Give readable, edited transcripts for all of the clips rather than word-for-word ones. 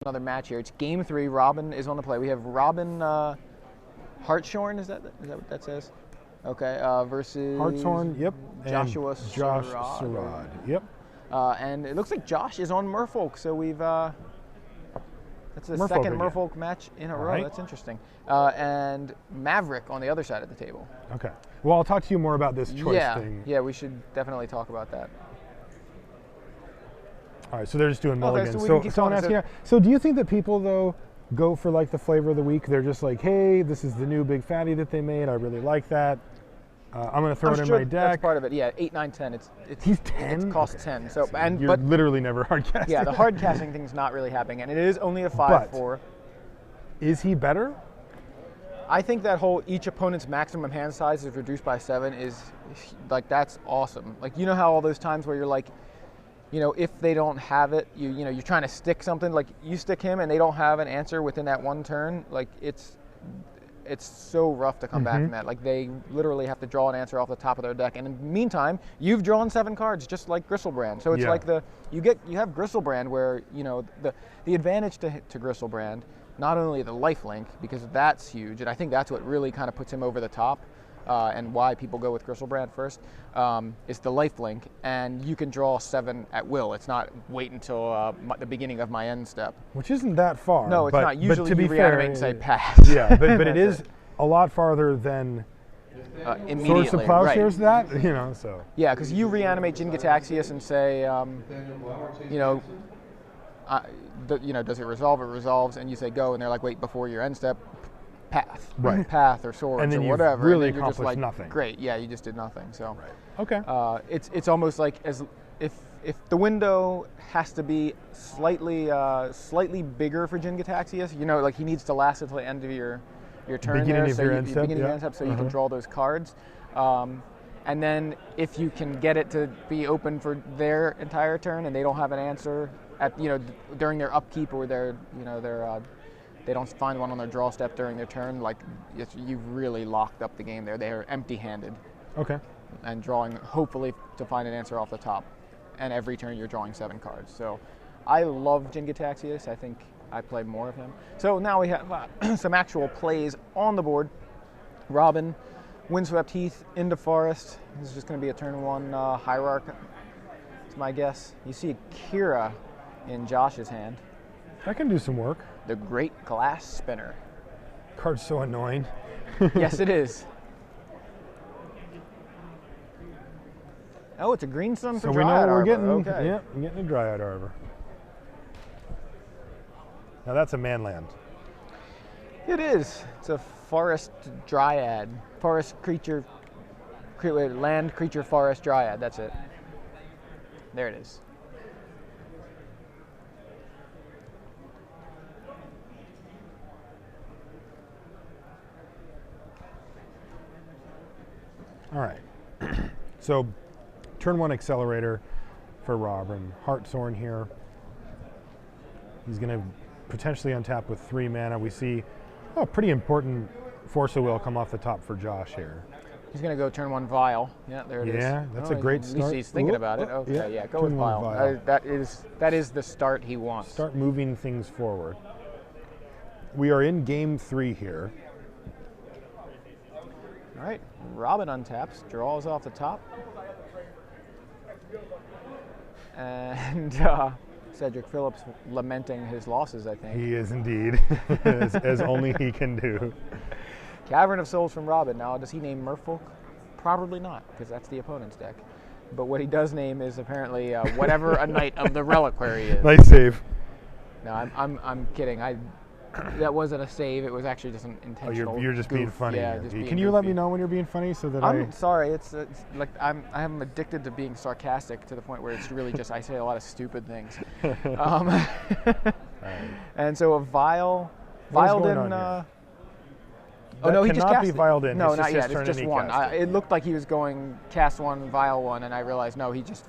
another match here. It's game 3. Robin is on the play. We have Robin Hartshorn. Is that what that says? Okay. Versus Hartshorn. Yep. Joshua and Josh Serad. Serad. Yep. And it looks like Josh is on Merfolk. So we've that's the Merfolk second again. Merfolk match in a row. Right. That's interesting. And Maverick on the other side of the table. Okay. Well, I'll talk to you more about this choice thing. Yeah, we should definitely talk about that. All right, so they're just doing mulligans. so we can keep I'm talking. asking, so do you think that people, though, go for like the flavor of the week? They're just like, hey, this is the new big fatty that they made. I really like that. I'm going to throw it in my deck. That's part of it. Yeah, 8, 9, 10. He's 10? It costs 10. So You're literally never hard casting. Yeah, the hard casting thing's not really happening, and it is only a 5/4. Is he better? I think that whole each opponent's maximum hand size is reduced by 7 is like that's awesome. Like you know how all those times where you're like, you know, if they don't have it, you know, you're trying to stick something, like you stick him and they don't have an answer within that one turn, like it's so rough to come back from that. Like they literally have to draw an answer off the top of their deck, and in the meantime, you've drawn 7 cards just like Gristlebrand. So it's like you have Gristlebrand where you know the advantage to Gristlebrand, not only the lifelink because that's huge, and I think that's what really kind of puts him over the top. And why people go with Gristlebrand first is the lifelink, and you can draw 7 at will. It's not wait until the beginning of my end step. Which isn't that far. No, it's not. Usually but to you be reanimate fair, and say pass. Yeah, but it is a lot farther than Swords to Plowshares that, you know, so. Yeah, because you reanimate Jin-Gitaxias and say, you know, does it resolve? It resolves, and you say go, and they're like, wait, before your end step, path, path or swords and then or whatever. Really and then you're just like, nothing. Great, yeah, you just did nothing. So, okay. It's almost like as if the window has to be slightly bigger for Jin-Gitaxias, you know, like he needs to last until the end of your turn beginning of your end step, beginning of your end step, so you can draw those cards. And then if you can get it to be open for their entire turn and they don't have an answer at during their upkeep or they don't find one on their draw step during their turn, like you've really locked up the game there. They're empty-handed. Okay. And drawing, hopefully, to find an answer off the top. And every turn you're drawing 7 cards. So I love Jin-Gitaxias. I think I play more of him. So now we have some actual plays on the board. Robin, Windswept Heath into Forest. This is just going to be a turn 1 Hierarch. It's my guess. You see Kira in Josh's hand. That can do some work. The Great Glass Spinner. Card's so annoying. Yes, it is. Oh, it's a green sun for so Dryad we're Arbor. getting, Okay. Yeah, we're getting a Dryad Arbor. Now that's a manland. It is. It's a forest dryad. Forest creature, land creature forest dryad. That's it. There it is. All right. So, turn 1 accelerator for Robin. Hartshorn here. He's going to potentially untap with 3 mana. We see a pretty important Force of Will come off the top for Josh here. He's going to go turn 1 Vial. Yeah, there it is. Yeah, that's a great at start. least he's thinking about it. Okay, yeah, go with turn 1 Vial. Vial. That is the start he wants. Start moving things forward. We are in game 3 here. All right, Robin untaps, draws off the top. And Cedric Phillips lamenting his losses, I think. He is indeed, as only he can do. Cavern of Souls from Robin. Now, does he name Merfolk? Probably not, because that's the opponent's deck. But what he does name is apparently whatever a Knight of the Reliquary is. Nice save. No, I'm kidding. That wasn't a save. It was actually just an intentional. Oh, you're just goof. being funny. Yeah, just Can you let me know when you're being funny so that I'm sorry. It's like I'm addicted to being sarcastic to the point where it's really just I say a lot of stupid things. And so a vial, vialed in. Oh no, he just cast be it. vialed in. No, it's not just yet. It's just 1. It looked like he was going cast 1, vial 1, and I realized no, he just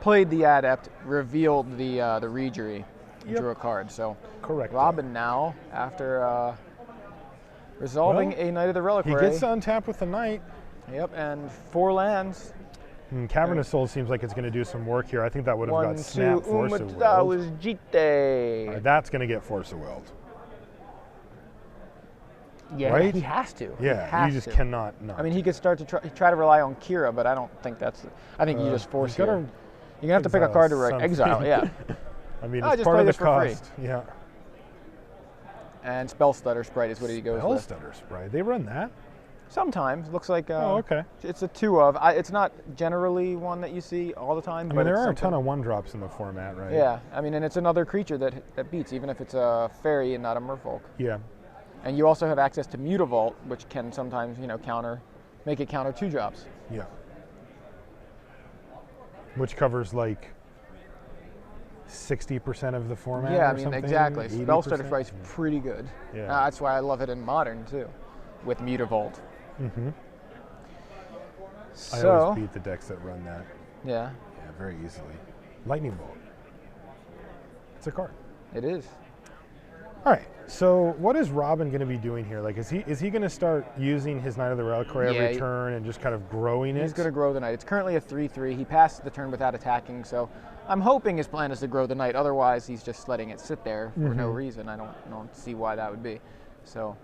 played the adept, revealed the Regery. Drew a card, so correct. Robin now, after resolving a Knight of the Reliquary. He gets to untap with the Knight. Yep, and 4 lands. Cavernous Soul seems like it's going to do some work here. I think that would have got Snap Force of That Will. was Jite. That's going to get Force of Will. Yeah, right? he has to. Yeah, you just cannot not. I mean, he could start to try to rely on Kira, but I don't think that's. I think you just force it. You're gonna have to pick a card to exile. Yeah. I mean, it's part of the cost. Yeah. And Spell Stutter Sprite is what he goes with. Spell Stutter Sprite. They run that. Sometimes looks like. Oh, okay. It's a 2 of. It's not generally one that you see all the time. I mean, there are a ton of 1-drops in the format, right? Yeah. I mean, and it's another creature that beats, even if it's a fairy and not a merfolk. Yeah. And you also have access to Mutavault, which can sometimes, make it counter 2-drops. Yeah. Which covers like 60% of the format. Yeah, or I mean, something, exactly. 80%? Spellstutter Sprite's pretty good. Yeah. That's why I love it in Modern too, with Mutavault. Mm-hmm. So, I always beat the decks that run that. Yeah. Yeah, very easily. Lightning Bolt. It's a card. It is. All right. So what is Robin going to be doing here? Like, is he going to start using his Knight of the Reliquary every turn and just kind of growing it? He's going to grow the Knight. It's currently a 3/3. He passed the turn without attacking, so I'm hoping his plan is to grow the Knight. Otherwise, he's just letting it sit there for no reason. I don't see why that would be. So,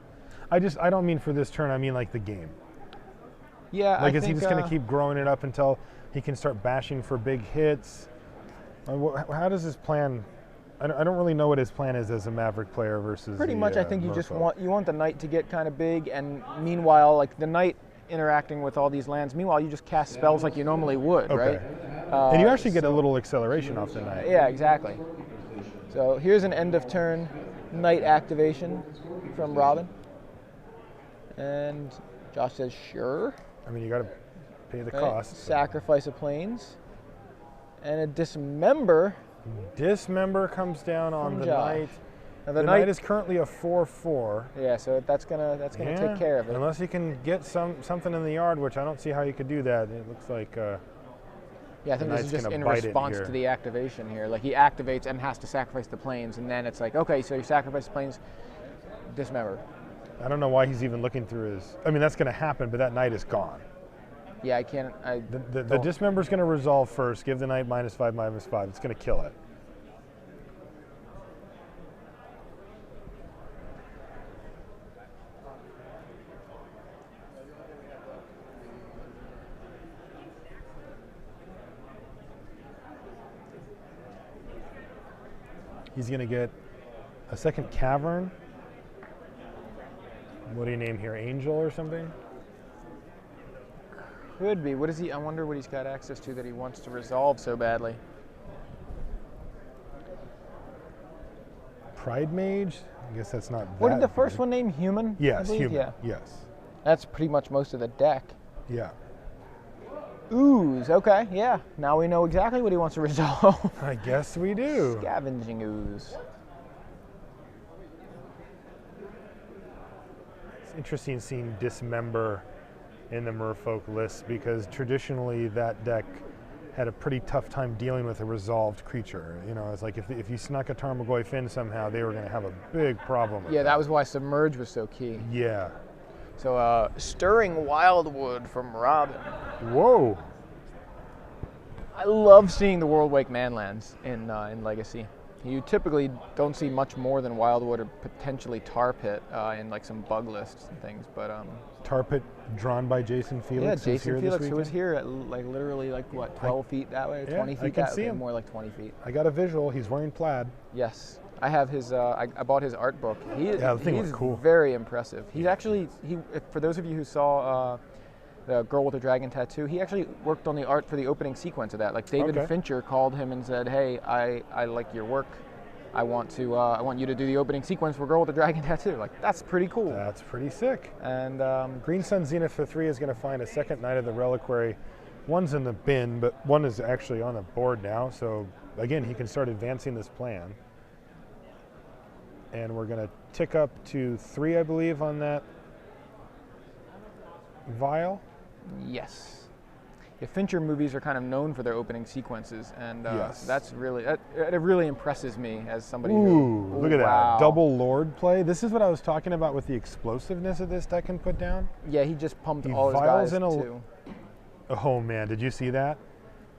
I don't mean for this turn. I mean like the game. Yeah. Like, is he just going to keep growing it up until he can start bashing for big hits? How does his plan? I don't really know what his plan is as a Maverick player versus. Pretty much, I think you Merfolk. just want the Knight to get kind of big, and meanwhile, like the Knight interacting with all these lands. Meanwhile, you just cast spells like you normally would, right? And you actually get a little acceleration off the Knight. Yeah, exactly. So here's an end of turn Knight activation from Robin, and Josh says sure. I mean, you got to pay the cost. Sacrifice of Plains, and a Dismember. Dismember comes down on the Knight. Now the Knight is currently a 4/4. Yeah, so that's gonna take care of it. Unless you can get something in the yard, which I don't see how you could do that. It looks like. Yeah, I think this is just in response to the activation here. Like he activates and has to sacrifice the Plains, and then it's like, okay, so you sacrifice the Plains, Dismember. I don't know why he's even looking through his. I mean, that's going to happen, but that Knight is gone. Yeah, I can't. The Dismember's going to resolve first. Give the Knight -5/-5. It's going to kill it. He's going to get a second Cavern. What do you name here? Angel or something? Could be. What is he? I wonder what he's got access to that he wants to resolve so badly. Pride Mage? I guess that's not. What did the first one name? Human? Yes, Human. Yeah. Yes. That's pretty much most of the deck. Yeah. Ooze. Okay. Yeah. Now we know exactly what he wants to resolve. I guess we do. Scavenging Ooze. It's interesting seeing Dismember in the Merfolk list because traditionally that deck had a pretty tough time dealing with a resolved creature. You know, it's like if you snuck a Tarmogoyf Fin somehow, they were going to have a big problem with that was why Submerge was so key. Yeah. So, Stirring Wildwood from Robin. Whoa. I love seeing the World Wake Manlands in Legacy. You typically don't see much more than Wildwood or potentially Tar Pit in like some bug lists and things, but Tar Pit drawn by Jason Felix. Yeah, Jason Felix, who was here at literally 12 feet that way, 20 feet that way, more like 20 feet. I got a visual. He's wearing plaid. Yes, I have his. I bought his art book. The thing was cool. Very impressive. He's actually for those of you who saw the Girl with the Dragon Tattoo, he actually worked on the art for the opening sequence of that. Like David Fincher called him and said, "Hey, I like your work. I want you to do the opening sequence for Girl with the Dragon Tattoo." Like that's pretty cool. That's pretty sick. And Green Sun Zenith for 3 is going to find a second Knight of the Reliquary. One's in the bin, but one is actually on the board now. So again, he can start advancing this plan. And we're going to tick up to 3, I believe, on that vial. Yes. The Fincher movies are kind of known for their opening sequences, and that's really it really impresses me as somebody who. Look at that double Lord play. This is what I was talking about with the explosiveness of this deck can put down. Yeah, he just pumped all his guys too. Oh man, did you see that?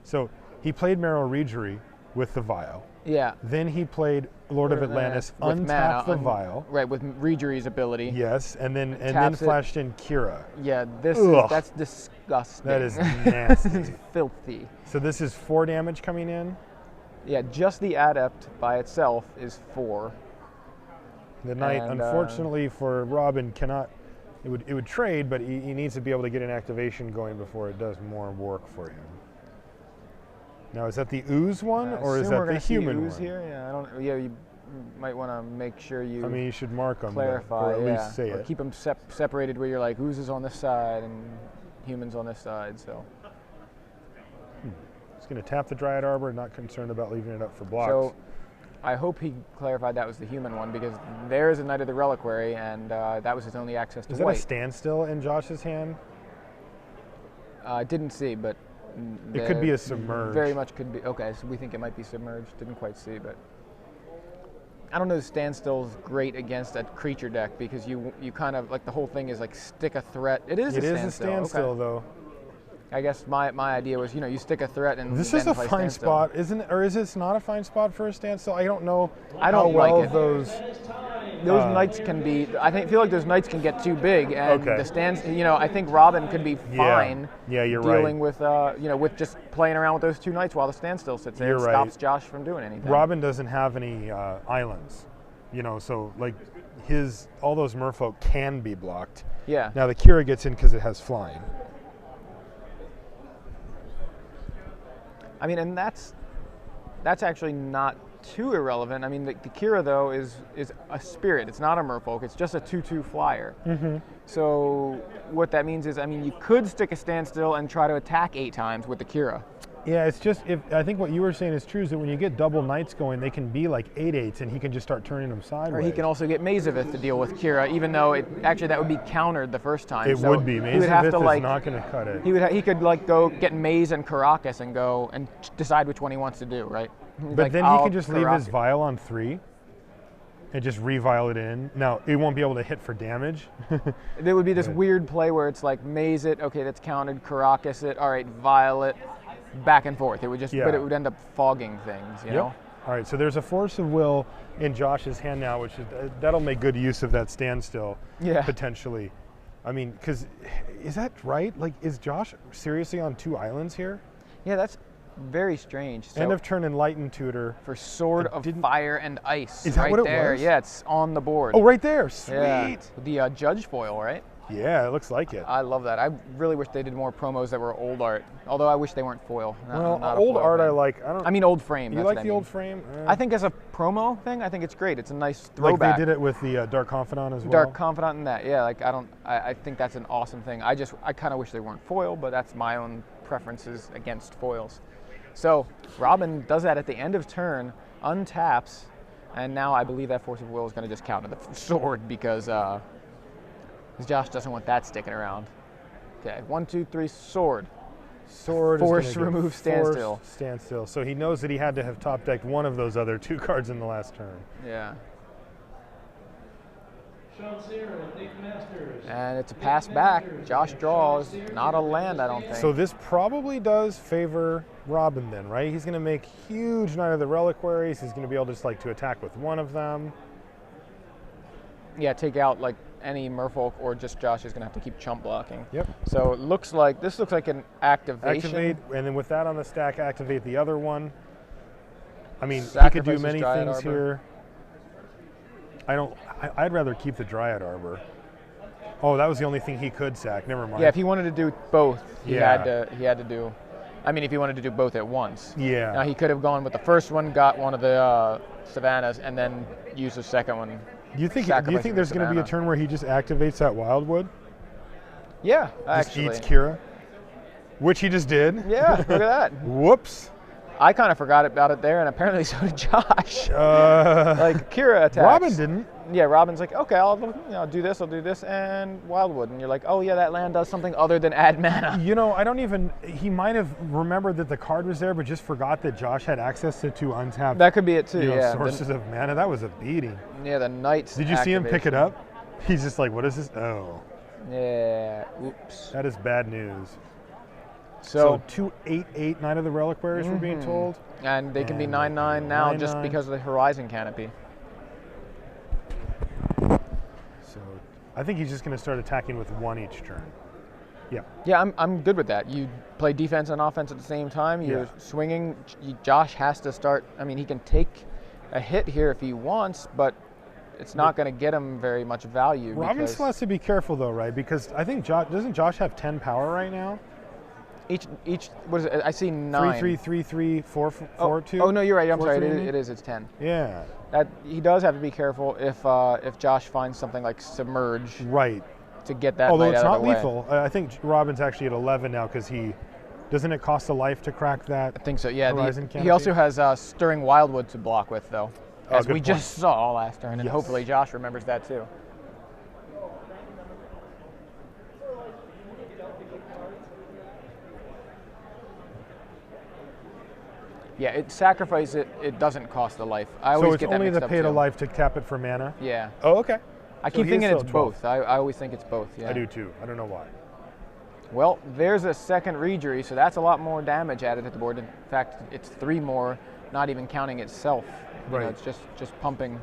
So he played Merrill Regery with the Vial. Yeah. Then he played Lord of Atlantis, with untapped mana, the Vial. Right, with Regery's ability. Yes, and then Taps it. flashed in Kira. Yeah, that's disgusting. That is nasty. This is filthy. So this is 4 damage coming in. Yeah, just the Adept by itself is 4. The Knight, And, unfortunately for Robin, cannot. It would trade, but he needs to be able to get an activation going before it does more work for him. Now, is that the Ooze one, or is that the human Ooze one? here? Yeah, I don't. Yeah, you might want to make sure you. I mean, you should mark them, clarify, or at least say or it. keep them separated where you're like Ooze is on this side and humans on this side. So. He's going to tap the Dryad Arbor, not concerned about leaving it up for blocks. So, I hope he clarified that was the human one because there is a Knight of the Reliquary, and that was his only access to is that white. a standstill in Josh's hand? Didn't see, but it could be a submerge. Very much could be. Okay, so we think it might be submerged. Didn't quite see, but I don't know. Standstill is great against a creature deck because you kind of like the whole thing is like stick a threat. It is a standstill, okay. Though. I guess my idea was, you stick a threat and this then is a play fine standstill. spot, isn't it? Or is this not a fine spot for a standstill? I don't know. I don't how well like it. Those Knights can be. I feel like those Knights can get too big, and okay. the stands. I think Robin could be fine. Yeah, you're dealing right. with with just playing around with those 2 Knights while the standstill sits there. You're It right. stops Josh from doing anything. Robin doesn't have any islands, so like all those merfolk can be blocked. Yeah. Now the Kira gets in because it has flying. I mean, and that's actually not too irrelevant. I mean, the Kira though is a spirit. It's not a merfolk. It's just a 2/2 flyer. Mm-hmm. So what that means is, I mean, you could stick a standstill and try to attack 8 times with the Kira. Yeah, it's just I think what you were saying is true. Is that when you get double Knights going, they can be like 8/8s, and he can just start turning them sideways. Or he can also get Mazavith to deal with Kira, even though that would be countered the first time. It would be. He would have to is not going to cut it. He could go get Maze and Caracas and go and decide which one he wants to do, right? But then he can just leave his Vial on 3 and just re-Vial it in. Now, it won't be able to hit for damage. There would be this weird play where it's like Maze it, okay, that's counted, Caracas it, all right, Vial it, back and forth. It would just, but it would end up fogging things, you know? All right, so there's a Force of Will in Josh's hand now, which is that'll make good use of that standstill, potentially. I mean, because is that right? Like, is Josh seriously on 2 islands here? Yeah, that's very strange. So End of turn Enlightened Tutor. For Sword of Fire and Ice. Is that right what it there. was? Yeah, it's on the board. Oh, right there. Sweet. Yeah. The Judge foil, right? Yeah, it looks like it. I love that. I really wish they did more promos that were old art. Although I wish they weren't foil. Not old art fan. I like. I mean old frame. You like the old frame? I think as a promo thing, I think it's great. It's a nice throwback. Like they did it with the Dark Confidant as well. Dark Confidant in that, yeah. Like I think that's an awesome thing. I kind of wish they weren't foil, but that's my own preferences against foils. So Robin does that at the end of turn, untaps, and now I believe that Force of Will is going to just counter the sword because Josh doesn't want that sticking around. Okay, 1, 2, 3, sword. Sword. Force, remove, standstill. Standstill. So he knows that he had to have top decked one of those other 2 cards in the last turn. Yeah. And it's a pass back. Josh draws. Not a land, I don't think. So this probably does favor Robin then, right? He's going to make huge Knight of the Reliquaries. He's going to be able just like to attack with one of them. Yeah, take out like any merfolk, or just Josh is going to have to keep chump blocking. Yep. So it looks like this looks like an activation. Activate, and then with that on the stack, activate the other one. I mean, Sacrifices he could do many Dryad things Arbor. here. I'd rather keep the Dryad Arbor. Oh, that was the only thing he could sack. Never mind. Yeah, if he wanted to do both, he had to do. I mean, if he wanted to do both at once. Yeah. Now he could have gone with the first one, got one of the Savannas, and then used the second one. Do you think there's going to be a turn where he just activates that Wildwood? Yeah, just actually. Eats Kira, which he just did. Yeah, look at that. Whoops. I kind of forgot about it there, and apparently so did Josh. Like Kira attacks. Robin didn't. Yeah, Robin's like, okay, I'll do this, and Wildwood, and you're like, oh yeah, that land does something other than add mana. He might have remembered that the card was there, but just forgot that Josh had access to 2 untapped. That could be it too. Yeah. Sources of mana. That was a beating. Yeah, the Knights. Did you see him pick it up? He's just like, what is this? Oh. Yeah. Oops. That is bad news. So 2/8/8 Knight of the Reliquaries, we're being told. And they can be And 9/9 now 9/9. just because of the Horizon Canopy. So I think he's just going to start attacking with one each turn. Yeah. Yeah, I'm good with that. You play defense and offense at the same time. You're swinging. Josh has to start. I mean, he can take a hit here if he wants, but it's not going to get him very much value. Robin still has to be careful though, right? Because I think doesn't Josh have 10 power right now? Each what is it? I see 9. 3, 3, 3, 3, 4, 4, 2. Oh no, you're right. I'm 4, sorry. 3, It is. It's 10. Yeah. That he does have to be careful if Josh finds something like Submerge. Right. To get that. Although knight it's out not of the way. lethal. I think Robin's actually at 11 now because doesn't it cost a life to crack that? I think so. Yeah. Horizon He Canopy? also has Stirring Wildwood to block with though, as good we point. just saw last turn, and Yes. hopefully Josh remembers that too. Yeah, sacrifice it. It doesn't cost a life. I always So it's get that only mixed the up pay to too. life to tap it for mana? Yeah. Oh, okay. I So keep he is thinking still it's at 12. both. I always think it's both. Yeah. I do too. I don't know why. Well, there's a second Rejury, so that's a lot more damage added to the board. In fact, it's 3 more, not even counting itself. You know, Right. it's just pumping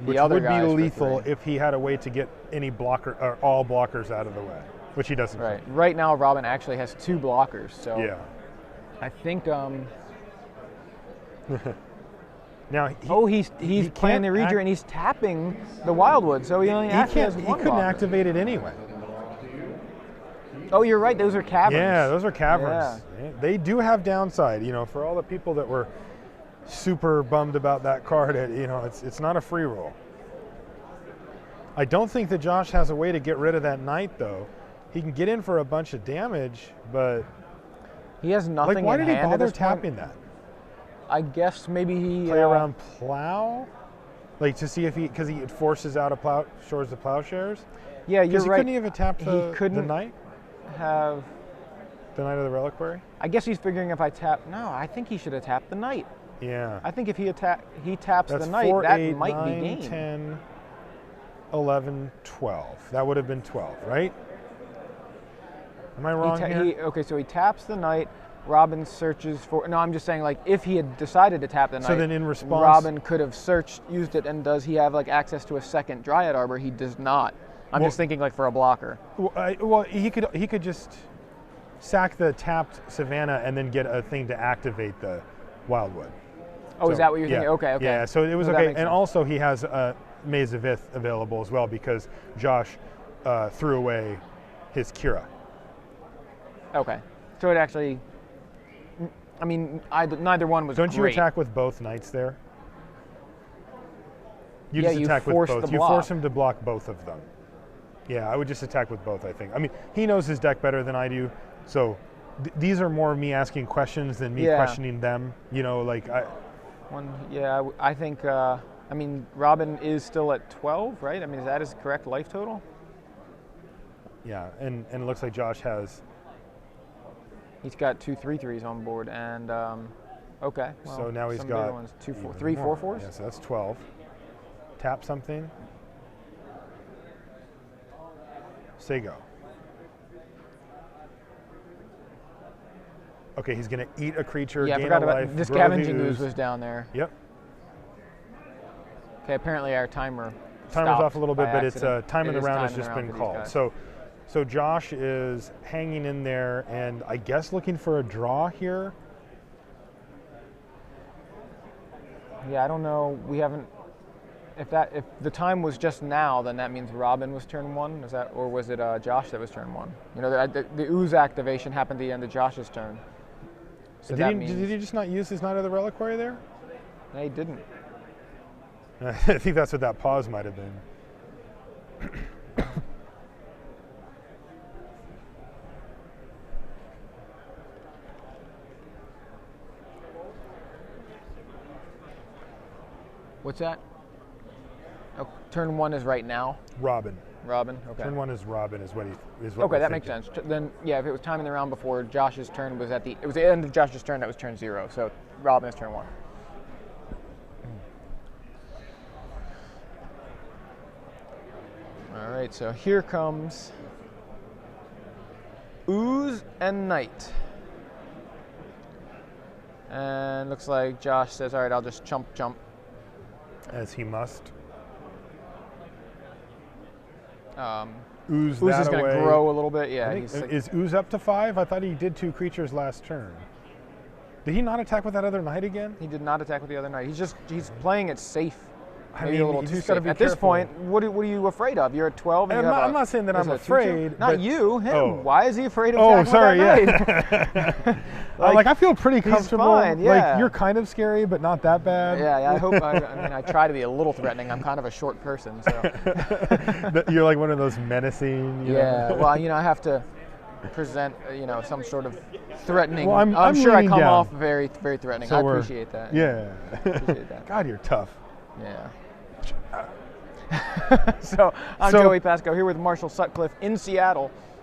Which the other would be guys for lethal 3. if he had a way to get any blocker or all blockers out of the way, which he doesn't. Right. Right now, Robin actually has 2 blockers. So Yeah. I think. Now he's he playing the can't Rejury and he's tapping the Wildwood, so he only actually has he 1 couldn't blocker. activate it anyway. Oh, you're right. Those are caverns. Yeah, those are caverns. Yeah, they do have downside. You know, for all the people that were super bummed about that card, it's not a free roll. I don't think that Josh has a way to get rid of that knight though. He can get in for a bunch of damage, but He has nothing like, why in did he hand at bother this point. tapping that? I guess maybe he Play around plow, like to see if because he forces out shores the plowshares. Yeah, you're Because he right. couldn't even tap the couldn't knight, have. the Knight of the Reliquary. I guess he's figuring if I tap. No, I think he should have tapped the knight. Yeah. I think if he taps That's the knight, 4, that 8, might 9, be game. 10, 11, 12. That would have been 12, right? Am I wrong here? Okay, so he taps the knight. Robin searches for. No, I'm just saying, like, if he had decided to tap the knight, So then in response- Robin could have used it. And does he have like access to a second Dryad Arbor? He does not. I'm just thinking like for a blocker. Well, he could just sack the tapped Savannah and then get a thing to activate the Wildwood. Oh, So, is that what you're yeah, thinking? Okay, okay. Yeah, so it was No, that okay. makes And sense. also he has Maze of Ith available as well because Josh threw away his Kira. Okay, so it actually. I mean, neither one was Don't you great. attack with both knights there? You Yeah, just you attack with force both. the You block. force him to block both of them. Yeah, I would just attack with both, I think. I mean, he knows his deck better than I do, so these are more me asking questions than me questioning them. You know, like I think. I mean, Robin is still at 12, right? I mean, is that his correct life total? Yeah, and it looks like Josh has. He's got 2 3/3s on board, and okay. Well, So now he's some got bigger ones, 2 4 even 3 more. 4/4s. Yeah, so that's 12. Tap something. Say go. Okay, he's gonna eat a creature. Yeah, I gain forgot a about life, this. grow Scavenging the Ooze was down there. Yep. Okay, apparently our timer. Timer's stopped off a little bit, by but it's accident. time in It the is round has time in the just round been for called. these guys. So Josh is hanging in there, and I guess looking for a draw here. Yeah, I don't know. We haven't. If the time was just now, then that means Robin was turn 1. Is that, or was it Josh that was turn 1? You know, the ooze activation happened at the end of Josh's turn. So that means Did he just not use his Knight of the Reliquary there? no, he didn't. I think that's what that pause might have been. What's that? Oh, turn 1 is right now. Robin. Robin. Okay. Turn 1 is Robin is what he is what Okay, we're that makes thinking. sense. Then, yeah, if it was time in the round before Josh's turn was it was the end of Josh's turn, that was turn 0. So Robin is turn 1. All right, so here comes Ooze and Knight. And looks like Josh says, all right, I'll just jump. As he must. Ooze is going to grow a little bit. Yeah. Is Ooze up to 5? I thought he did 2 creatures last turn. Did he not attack with that other knight again? He did not attack with the other knight. He's playing it safe. Maybe I mean, a little too safe. At careful. this point, what are you afraid of? You're at 12. And I'm not saying that I'm afraid. Not you, him. Oh. Why is he afraid of attacking with that knight? I feel pretty comfortable. Fine, yeah. Like, you're kind of scary, but not that bad. Yeah, I hope. I mean, I try to be a little threatening. I'm kind of a short person, so. You're like one of those menacing. You know? Well, I have to present, some sort of threatening. Well, I'm sure I come down. off very, very threatening. So I appreciate that. Yeah. Appreciate that. God, you're tough. Yeah. So I'm Joey Pasco here with Marshall Sutcliffe in Seattle.